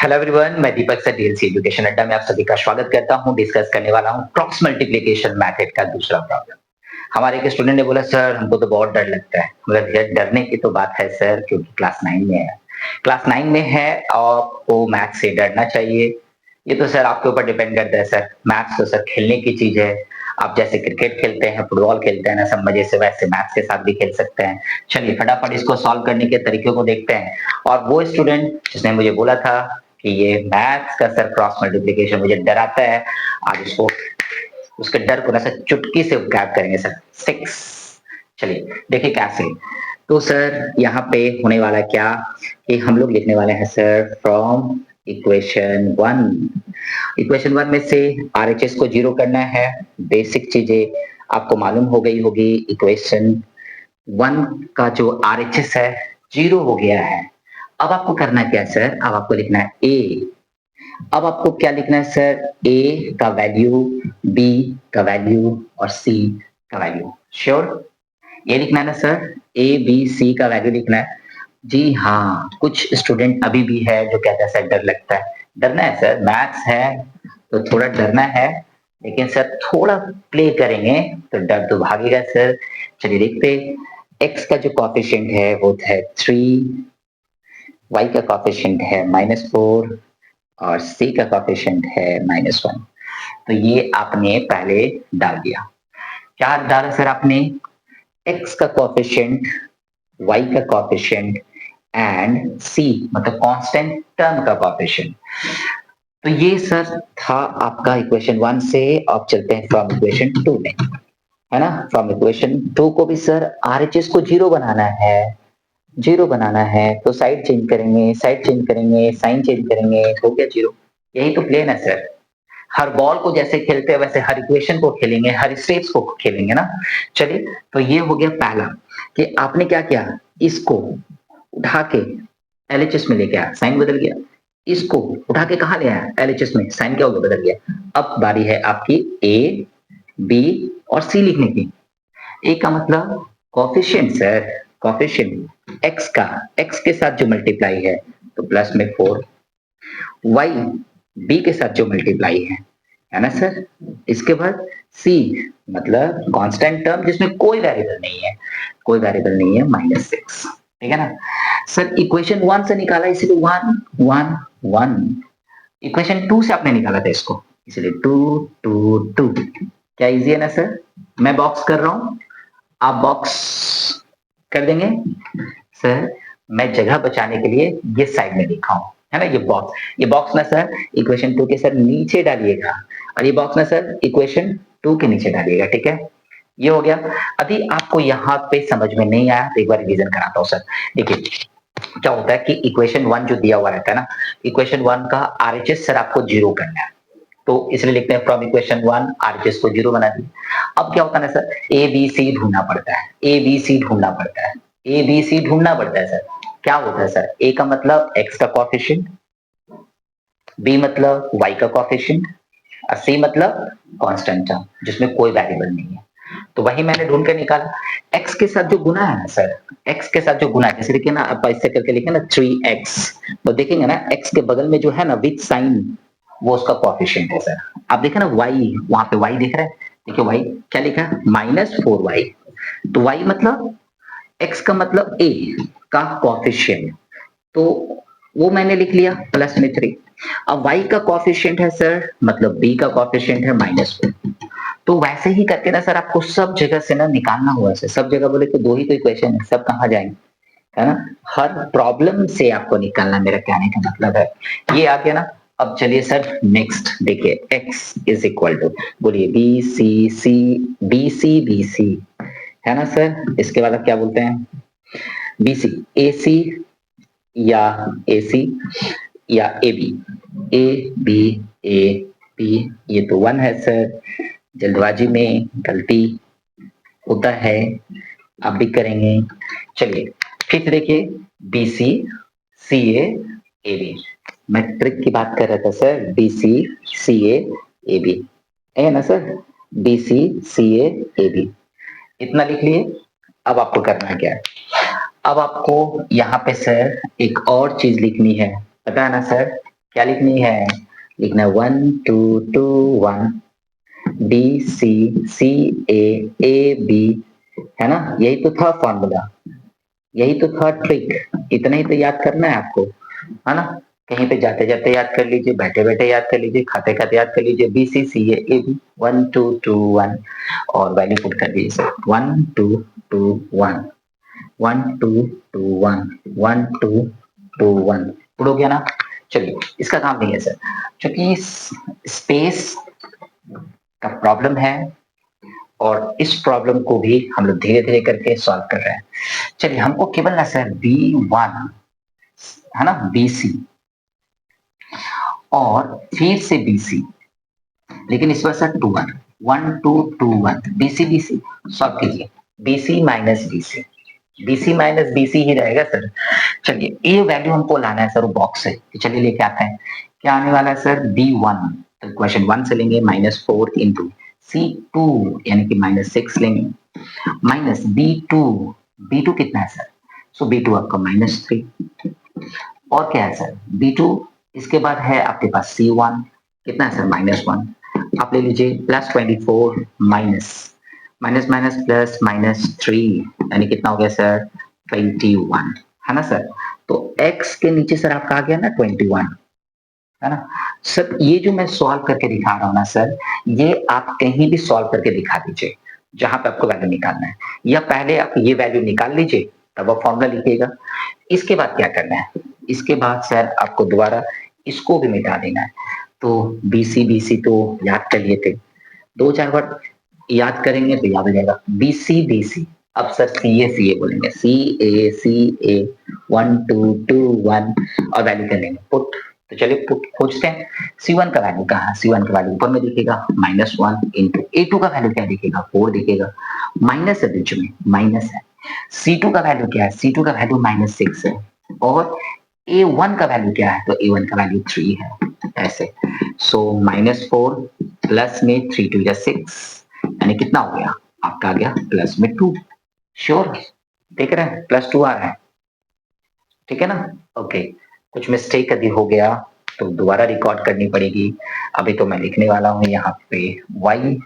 Hello everyone, मैं दीपक sir DLC education अड्डा में आप सभी का स्वागत करता हूं। डिस्कस करने वाला हूं क्रॉस मल्टीप्लिकेशन मेथड का दूसरा प्रॉब्लम। हमारे एक स्टूडेंट ने बोला सर हमको तो बहुत डर लगता है। मगर भैया डरने की तो बात है सर, क्योंकि क्लास 9 में है। क्लास 9 में है और आपको मैथ्स से डरना चाहिए। ये तो सर आपके ऊपर डिपेंड करता है सर। मैथ्स तो सर खेलने की चीज है। आप जैसे क्रिकेट खेलते हैं, फुटबॉल खेलते हैं ना सब मजे से, वैसे मैथ्स के साथ भी खेल सकते हैं। चलिए फटाफट इसको सॉल्व करने के तरीके को देखते हैं। और वो स्टूडेंट जिसने मुझे बोला था कि ये मैथ्स का सर क्रॉस मल्टीप्लिकेशन मुझे डराता है, आज इसको उसके डर को ना सर चुटकी से गायब करेंगे सर। 6। चलिए देखिए कैसे। तो सर यहाँ पे होने वाला क्या कि हम लोग लिखने वाले हैं सर फ्रॉम इक्वेशन 1। इक्वेशन 1 में से आरएचएस को जीरो करना है। बेसिक चीजें आपको मालूम हो गई होगी। इक्वेशन 1 का जो आरएचएस है जीरो हो गया है। अब आपको करना क्या है सर, अब आपको लिखना है ए। अब आपको क्या लिखना है सर, ए का वैल्यू, बी का वैल्यू और सी का वैल्यू। श्योर ये लिखना है ना सर, ए बी सी का वैल्यू लिखना है। जी हाँ, कुछ स्टूडेंट अभी भी है जो कहता है सर डर लगता है। डरना है सर, मैथ्स है तो थोड़ा डरना है, लेकिन सर थोड़ा प्ले करेंगे तो डर तो भागेगा सर। चलिए देखते। एक्स का जो कॉफिशिएंट है वो है 3, वाई का कॉफिशिएंट है -4 और सी का कॉफिशिएंट है -1। तो ये आपने पहले डाल दिया। क्या डाला सर आपने, एक्स का कॉफिशिएंट, वाई का कॉफिशिएंट एंड सी मतलब कांस्टेंट टर्म का कॉफिशिएंट। तो ये सर था आपका इक्वेशन 1 से। अब चलते हैं फ्रॉम इक्वेशन 2 में, है ना। फ्रॉम इक्वेशन 2 को भी सर आरएचएस को जीरो बनाना है। जीरो बनाना है तो साइड चेंज करेंगे, साइड चेंज करेंगे, साइन चेंज करेंगे, हो गया जीरो। यही तो प्लेन है सर। हर बॉल को जैसे खेलते हैं वैसे हर इक्वेशन को खेलेंगे, हर स्टेप्स को खेलेंगे ना। चलिए तो ये हो गया पहला कि आपने क्या किया, इसको उठा के एलएचएस में लेके आया, साइन बदल गया। इसको उठा के कहा ले आया, एलएचएस में, साइन क्या हो गया, बदल गया। अब बारी है आपकी ए बी और सी लिखने की। ए का मतलब कॉफिशिएंट सर, कॉफिशिएंट एक्स का, एक्स के साथ जो मल्टीप्लाई है तो प्लस में 4, वाई बी के साथ जो मल्टीप्लाई है ना सर। इसके बाद सी मतलब कांस्टेंट टर्म जिसमें कोई वेरिएबल नहीं है, कोई वेरिएबल नहीं है, -6। ठीक है ना सर। इक्वेशन 1 से निकाला इसलिए 1 1 1। इक्वेशन 2 से आपने निकाला था इसको, इसलिए 2 2 2। क्या इजी है ना सर। मैं बॉक्स कर रहा हूं, आप बॉक्स कर देंगे सर। मैं जगह बचाने के लिए ये साइड में लिखा हूं, है ना। ये बॉक्स ना सर इक्वेशन 2 के सर नीचे डालिएगा, और ये बॉक्स ना सर इक्वेशन 2 के नीचे डालिएगा। ठीक है, ये हो गया। अभी आपको यहाँ पे समझ में नहीं आया तो एक बार रिवीजन कराता हूँ सर। देखिए क्या होता है कि इक्वेशन 1 जो दिया हुआ रहता है ना, इक्वेशन 1 का आरएचएस सर आपको जीरो करना है, तो इसलिए लिखते हैं फ्रॉम इक्वेशन 1 आरएचएस को जीरो बना दिया। अब क्या होता है ना सर, ए बी सी ढूंढना पड़ता है, ए बी सी ढूंढना पड़ता है, ए बी सी ढूंढना पड़ता है सर। क्या होता है सर, ए का मतलब एक्स का कॉफिशिएंट, बी मतलब वाई का कॉफिशिएंट और सी मतलब कांस्टेंट टर्म जिसमें कोई वेरिएबल नहीं है। तो वही मैंने ढूंढ के निकाला। एक्स के साथ जो गुना है ना सर, एक्स के साथ जो गुना है, जैसे देखिए ना आप ऐसे करके लिखे ना 3x, तो देखेंगे ना एक्स के बगल में जो है ना विथ साइन, वो उसका कॉफिशिएंट है सर। आप देखें ना वाई, वहां पे वाई दिख रहा है, देखिए वाई क्या लिखा है, -4y। तो वाई मतलब एक्स का मतलब ए का कॉफिशिएंट, तो वो मैंने लिख लिया प्लस में 3। अब y का कॉफिशिएंट है सर, मतलब b का कॉफिशिएंट है -4। तो वैसे ही करके ना सर आपको सब जगह से ना निकालना हुआ है। सब जगह बोले तो दो ही तो इक्वेशन है, सब कहाँ जाएंगे, है ना। हर प्रॉब्लम से आपको निकालना, मेरा कहने का मतलब है ये आ गया ना। अब चलिए सर नेक्स्ट देखिए, x इज इक्वल टू, बोलिए बी सी सी, बी सी बी सी, है ना सर। इसके बाद आप क्या बोलते हैं, बी सी ए सी या ए सी या A B, A B A B. ये तो 1 है सर, जल्दबाजी में गलती होता है, आप भी करेंगे। चलिए फिर से देखिए, B C C A B, मैं ट्रिक की बात कर रहा था sir, B C C A B है ना sir, B C C A B, इतना लिख लिए। अब आपको करना क्या है, अब आपको यहाँ पे सर एक और चीज लिखनी है, पता है ना सर, क्या लिखनी है? लिखना है 1 2 2 1 DCCA AB, है ना? यही तो था फॉर्मूला, यही तो था ट्रिक, इतना ही तो याद करना है आपको, है ना? कहीं पे जाते जाते याद कर लीजिए, बैठे बैठे याद कर लीजिए, खाते खाते याद कर लीजिए, BCCA AB 1 2 2 1 और वैल्यू पुट कर दीजिए 1 2 2 1 1 2 2 1 पुट हो गया ना? चलिए इसका काम नहीं है सर, क्योंकि स्पेस का प्रॉब्लम है और इस प्रॉब्लम को भी हम लोग धीरे धीरे करके सॉल्व कर रहे हैं। चलिए हमको केवल ना सर B1, है ना, BC और फिर से BC, लेकिन इस बार सर 1 2 2 1 BC सॉल्व कीजिए, BC माइनस BC ही रहेगा सर। चलिए ये वैल्यू हमको लाना है सर बॉक्स से, तो चलिए लेके आते हैं। क्या आने वाला है सर? B1, तो क्वेश्चन 1 से लेंगे -4 इंटू C2 यानी कि -6 लेंगे, माइनस B2 कितना है सर? सो B2 आपका -3, और क्या है सर? B2 इसके बाद है आपके पास C1 कितना है सर? -1, आप ले लीजिए +24 माइनस माइनस माइनस प्लस -3 यानी कितना हो गया सर? 21, है ना सर? तो x के नीचे सर आपका आ गया ना 21, है ना सर? ये जो मैं सॉल्व करके दिखा रहा हूँ ना सर, ये आप कहीं भी सॉल्व करके दिखा दीजिए जहां पे आपको वैल्यू निकालना है, या पहले आप ये वैल्यू निकाल लीजिए तब आप फॉर्मूला लिखिएगा। इसके बाद क्या करना है? इसके बाद सर आपको दोबारा इसको भी मिटा देना है। तो BC तो याद कर लिए थे, दो चार बार याद करेंगे तो याद हो जाएगा। BC अब सर CA बोलेंगे, CA 1 2 2 1 और वैल्यू कर लेंगे पुट। तो चलिए पुट खोजते हैं। C1 का वैल्यू कहाँ है? C1 का वैल्यू ऊपर में दिखेगा -1 इंटू A2 का वैल्यू क्या दिखेगा? 4 दिखेगा, माइनस है बीच में, माइनस है। C2 का वैल्यू क्या है? C2 का वैल्यू -6 है, और A1 का वैल्यू क्या है? तो A1 का वैल्यू 3 है, ऐसे। सो -4 प्लस में 3 2 6 यानी कितना हो गया? आपका आ गया प्लस में 2। श्योर? देख रहे हैं +2 आ रहा है, ठीक है ना? ओके, कुछ मिस्टेक यदि हो गया तो दोबारा रिकॉर्ड करनी पड़ेगी। अभी तो मैं लिखने वाला हूँ यहाँ पे y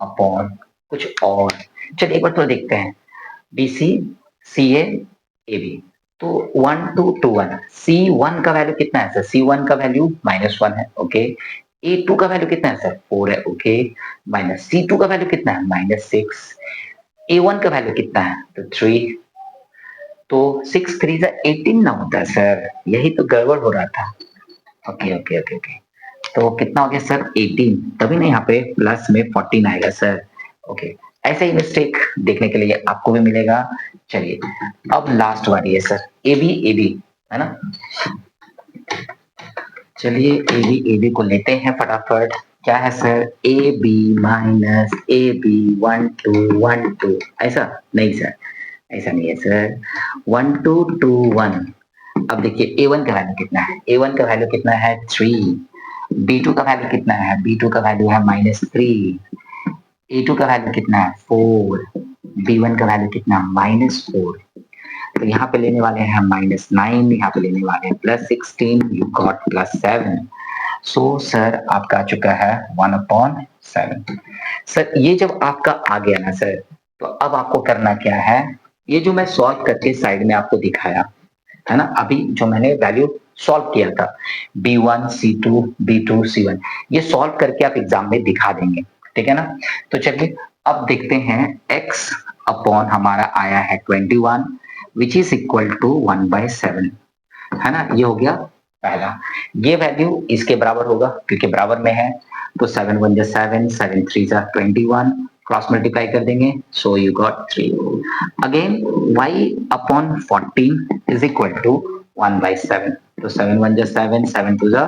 अपॉन कुछ और। चलिए एक बार तो देखते हैं, BC CA AB, तो 1 2 2 1 C1 का वैल्यू कितना है सर? C1 का वैल्यू -1 है, ओके। A2 का वैल्यू कितना है सर? 4 है, ओके। माइनस C2 का वैल्यू कितना है? -6। A1 का वैल्यू कितना है? तो 3। तो 6 3 जा 18 ना होता है सर, यही तो गड़बड़ हो रहा था। ओके ओके ओके ओके, तो कितना हो गया सर? 18, तभी ना यहाँ पे प्लस में 14 आएगा सर। ओके, ऐसे ही मिस्टेक देखने के लिए आपको भी मिलेगा। चलिए अब लास्ट वाली है सर, AB है ना? चलिए AB को लेते हैं फटाफट। क्या है सर? AB माइनस AB 1 2 1 2, ऐसा नहीं सर, ऐसा नहीं है सर। 1 2 2 1। अब देखिए A1 का वैल्यू कितना है? A1 का वैल्यू कितना है? 3। B2 का वैल्यू कितना है? B2 का वैल्यू है -3। A2 का वैल्यू कितना है? 4। B1 का वैल्यू कितना? -4। तो यहाँ पे लेने वाले हैं -9, यहाँ पे लेने वाले हैं +16, यू गॉट +7। सो सर आपका आ चुका है 1/7। सर ये जब आपका आ गया ना सर, तो अब आपको करना क्या है? ये जो मैं सॉल्व करके साइड में आपको दिखाया है ना, अभी जो मैंने वैल्यू सॉल्व किया था B1 C2 B2 C1, ये सॉल्व करके आप एग्जाम में दिखा देंगे, ठीक है ना? तो चलिए अब देखते हैं x अपॉन हमारा आया है 21 विच इज इक्वल टू 1/7, है ना? ये हो गया पहला। ये वैल्यू इसके बराबर होगा क्योंकि बराबर में है, तो 7 1 जा 7 7 3 जा 21, क्रॉस मल्टीप्लाई कर देंगे, so you got 3। Again y upon 14 is equal to 1/7, तो 7 1 जा 7 7 2 जा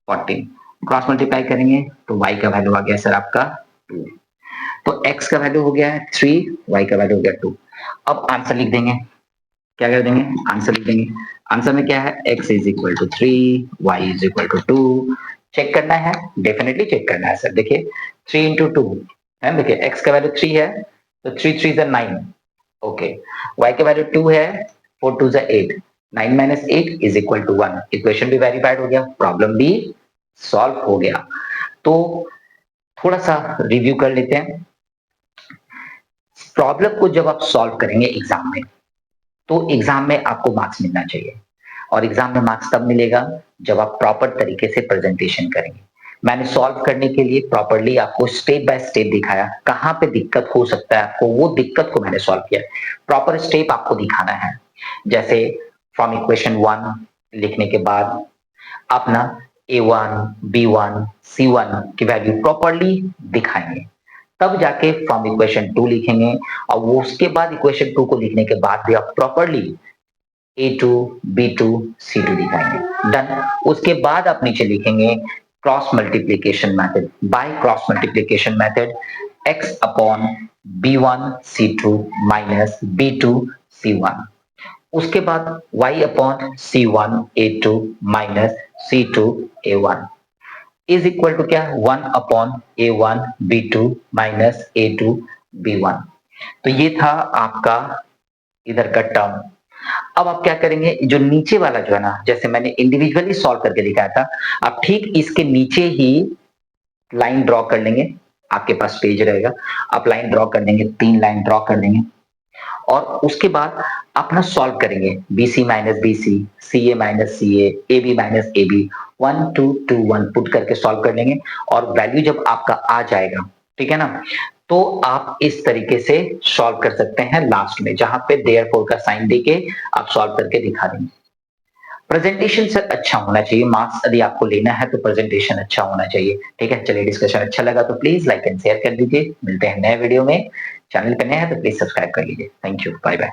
14, क्रॉस मल्टीप्लाई करेंगे तो y का वैल्यू आ गया सर आपका 2। तो x का वैल्यू हो गया है 3, y का वैल्यू हो गया 2। अब आंसर लिख देंगे, क्या कर देंगे? आंसर लिख देंगे। आंसर में क्या है? x is equal to 3, y is equal to 2। Check करना है, डेफिनेटली चेक करना है सर। देखिए 3 इंटू 2 है, देखिए x का वैल्यू 3 है, तो 3 3 9, ओके। y का वैल्यू 2 है, 4 2 8, 9 minus 8 is equal to 1। Equation भी वेरीफाइड हो गया, प्रॉब्लम भी सॉल्व हो गया। तो थोड़ा सा रिव्यू कर लेते हैं। प्रॉब्लम को जब आप सॉल्व करेंगे एग्जाम में, तो एग्जाम में आपको मार्क्स मिलना चाहिए, और एग्जाम में मार्क्स तब मिलेगा जब आप प्रॉपर तरीके से प्रेजेंटेशन करेंगे। मैंने सॉल्व करने के लिए प्रॉपरली आपको स्टेप बाय स्टेप दिखाया, कहाँ पे दिक्कत हो सकता है आपको, वो दिक्कत को मैंने सॉल्व किया। प्रॉपर स्टेप आपको दिखाना है। जैसे फ्रॉम इक्वेशन 1 लिखने के बाद अपना A1, B1, C1 की वैल्यू प्रॉपरली दिखाएंगे, तब जाके फ्रॉम इक्वेशन 2 लिखेंगे, और वो उसके बाद इक्वेशन 2 को लिखने के बाद भी आप प्रॉपरली A2, B2, C2 दिखाएंगे। डन। उसके बाद आप नीचे लिखेंगे cross multiplication method. By cross multiplication method x upon B1 C2 minus B2 C1। उसके बाद y upon C1 A2 minus C2 A1 is equal to क्या, 1 upon A1 B2 minus A2 B1। तो ये था आपका इधर का टर्म। अब आप क्या करेंगे, जो नीचे वाला जो है ना, जैसे मैंने इंडिविजुअली सॉल्व करके दिखाया था, आप ठीक इसके नीचे ही लाइन ड्रॉ कर लेंगे। आपके पास पेज रहेगा, आप लाइन ड्रॉ कर लेंगे, 3 लाइन ड्रॉ कर लेंगे, और उसके बाद अपना सॉल्व करेंगे। BC minus BC, CA minus CA, AB minus AB, 1 2 2 1 put करके सॉल्व कर लेंगे, और वैल्यू जब आपका आ जाएगा, ठीक है ना, तो आप इस तरीके से सॉल्व कर सकते हैं लास्ट में, जहां पे देयरफॉर का साइन देके आप सॉल्व करके दिखा देंगे। प्रेजेंटेशन सर अच्छा होना चाहिए, मार्क्स यदि आपको लेना है तो प्रेजेंटेशन अच्छा होना चाहिए। ठीक है, चलिए, डिस्कशन अच्छा लगा तो प्लीज लाइक एंड शेयर कर दीजिए। मिलते हैं नए वीडियो में। चैनल पे नए हैं तो प्लीज सब्सक्राइब कर लीजिए। Thank you, bye bye.